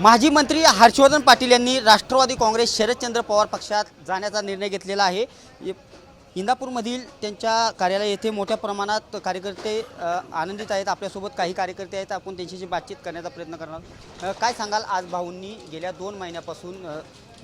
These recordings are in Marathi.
माजी मंत्री हर्षवर्धन पाटील यांनी राष्ट्रवादी काँग्रेस शरदचंद्र पवार पक्षात जाण्याचा निर्णय घेतलेला आहे। इंदापूरमधील त्यांच्या कार्यालय येथे मोठ्या प्रमाणात कार्यकर्ते आनंदित आहेत। आपल्यासोबत काही कार्यकर्ते आहेत, आपण त्यांच्याशी बातचीत करण्याचा प्रयत्न करणार। काय सांगाल, आज भाऊंनी गेल्या 2 महिन्यापासून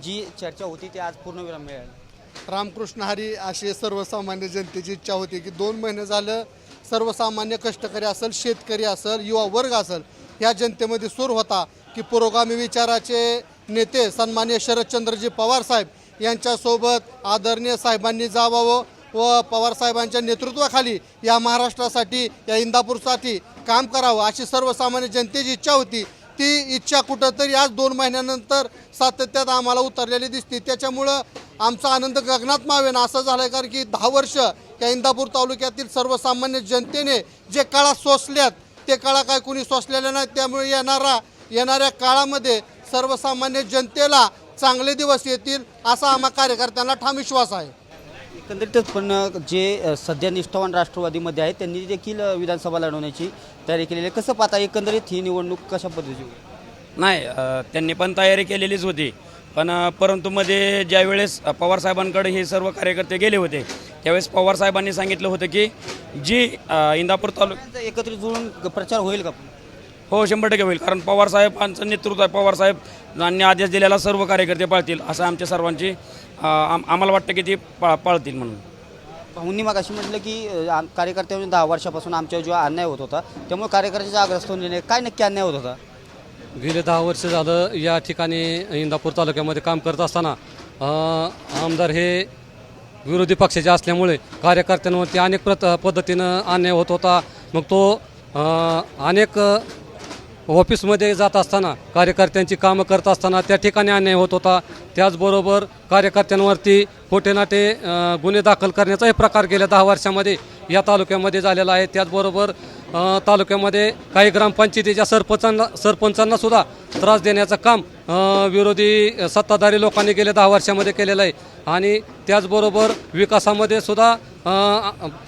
जी चर्चा होती ती आज पूर्णविराम मिळाला? रामकृष्ण हरी अशी सर्वसामान्य जनतेची इच्छा होती की 2 महिने झालं सर्वसामान्य कष्टकरी असेल, शेतकरी असेल, युवा वर्ग असेल, या जनतेमध्ये सूर होता की पुरोगामी विचाराचे नेते सन्माननीय शरदचंद्रजी पवार साहेब यांच्यासोबत आदरणीय साहेबांनी जावावं व पवार साहेबांच्या नेतृत्वाखाली या महाराष्ट्रासाठी, या इंदापूरसाठी काम करावं अशी सर्वसामान्य जनतेची इच्छा होती। ती इच्छा कुठंतरी आज 2 महिन्यानंतर सातत्यात आम्हाला उतरलेली दिसते। त्याच्यामुळं आमचा आनंद गगनात मावेन असं झालं आहे, कारण की 10 वर्ष या इंदापूर तालुक्यातील सर्वसामान्य जनतेने जे काळा सोसल्यात ते काळा काय कुणी सोसलेलं नाही। त्यामुळे येणाऱ्या काळामध्ये सर्वसामान्य जनतेला चांगले दिवस येतील असा आम्हा कार्यकर्त्यांना ठाम विश्वास आहे। एकंदरीतच पण जे सध्या निष्ठावान राष्ट्रवादीमध्ये आहेत त्यांनी देखील विधानसभा लढवण्याची तयारी केलेली आहे। कसं पाहता एकंदरीत ही निवडणूक कशा पद्धतीची? नाही, त्यांनी पण तयारी केलेलीच होती, पण परंतु मध्ये ज्यावेळेस पवारसाहेबांकडे हे सर्व कार्यकर्ते गेले होते त्यावेळेस पवारसाहेबांनी सांगितलं होतं की जी इंदापूर तालुक्यात एकत्रित जुळून प्रचार होईल का? हो, 100% होईल, कारण पवारसाहेबांचं नेतृत्व आहे। पवारसाहेबांनी आदेश दिलेला सर्व कार्यकर्ते पाळतील असं आमच्या सर्वांची आम्हाला वाटतं की ते पाळतील म्हणून। भाऊंनी मग अशी म्हटलं की कार्यकर्त्यांनी 10 वर्षापासून आमच्यावर जो अन्याय होत होता त्यामुळे कार्यकर्त्याचा आग्रस्त निर्णय, काय नक्की अन्याय होत होता? गेले 10 वर्ष झालं या ठिकाणी इंदापूर तालुक्यामध्ये काम करत असताना आमदार हे विरोधी पक्षाचे असल्यामुळे कार्यकर्त्यांवरती अनेक पद्धतीनं अन्याय होत होता। मग तो अनेक ऑफिसमध्ये जात असताना, कार्यकर्त्यांची कामं करत असताना त्या ठिकाणी अन्याय होत होता। त्याचबरोबर कार्यकर्त्यांवरती खोटे नाटे गुन्हे दाखल करण्याचाही प्रकार गेल्या 10 वर्षामध्ये या तालुक्यामध्ये झालेला आहे। त्याचबरोबर तालुक्यामध्ये काही ग्रामपंचायतीच्या सरपंचांना सुद्धा त्रास देण्याचं काम विरोधी सत्ताधारी लोकांनी गेल्या 10 वर्षामध्ये केलेलं आहे। आणि त्याचबरोबर विकासामध्ये सुद्धा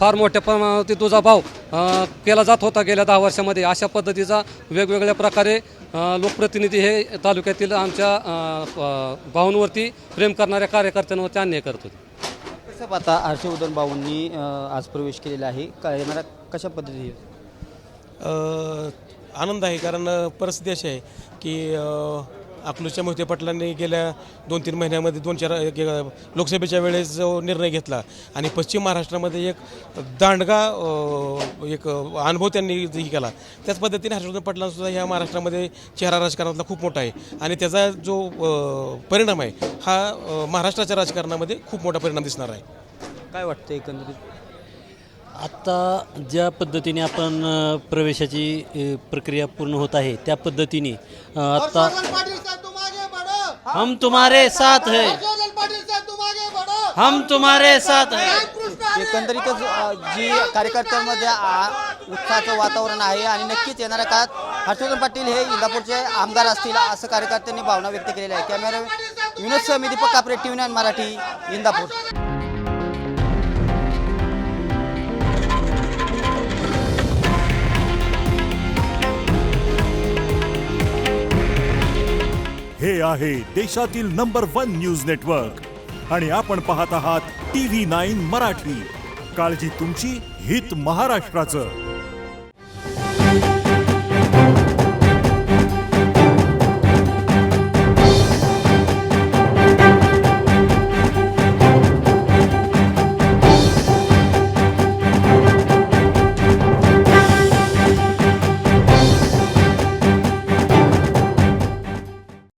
फार मोठ्या प्रमाणावरती दुजाभाव केला जात होता गेल्या 10 वर्षामध्ये। अशा पद्धतीचा वेगवेगळ्या प्रकारे लोकप्रतिनिधी हे तालुक्यातील आमच्या भाऊंवरती प्रेम करणाऱ्या कार्यकर्त्यांवरती अन्याय करत होते। कसं पाहता हर्षवर्धन भाऊंनी आज प्रवेश केलेला आहे, काय येणारा कशा पद्धती? आनंद आहे, कारण परिस्थिती अशी आहे की अकलूजच्या मोहिते पाटलांनी गेल्या 2-3 महिन्यामध्ये 2-4 लोकसभेच्या वेळेस जो निर्णय घेतला आणि पश्चिम महाराष्ट्रामध्ये एक दांडगा एक अनुभव त्यांनी केला, त्याच पद्धतीने हर्षवर्धन पाटलांसुद्धा ह्या महाराष्ट्रामध्ये चेहरा राजकारणातला खूप मोठा आहे आणि त्याचा जो परिणाम आहे हा महाराष्ट्राच्या राजकारणामध्ये खूप मोठा परिणाम दिसणार आहे। काय वाटतं एकंदरीत? आत्ता ज्या पद्धतीने आपण प्रवेशाची प्रक्रिया पूर्ण होत आहे त्या पद्धतीने आत्ता हम तुम्हारे साथ है, हम तुम्हारे साथ है। एकंदरीतच जी कार्यकर्त्यांमध्ये उत्साहाचं वातावरण आहे आणि नक्कीच येणाऱ्या काळात हर्षवर्धन पाटील हे इंदापूरचे आमदार असतील असं कार्यकर्त्यांनी भावना व्यक्त केलेली आहे। कॅमेरा विनोद सह मी दीपक कापरे, TV9 मराठी, इंदापूर। हे आहे देशातील नंबर 1 न्यूज नेटवर्क आणि आपण पाहत आहात TV9 मराठी। काळजी तुमची, हित महाराष्ट्राचं।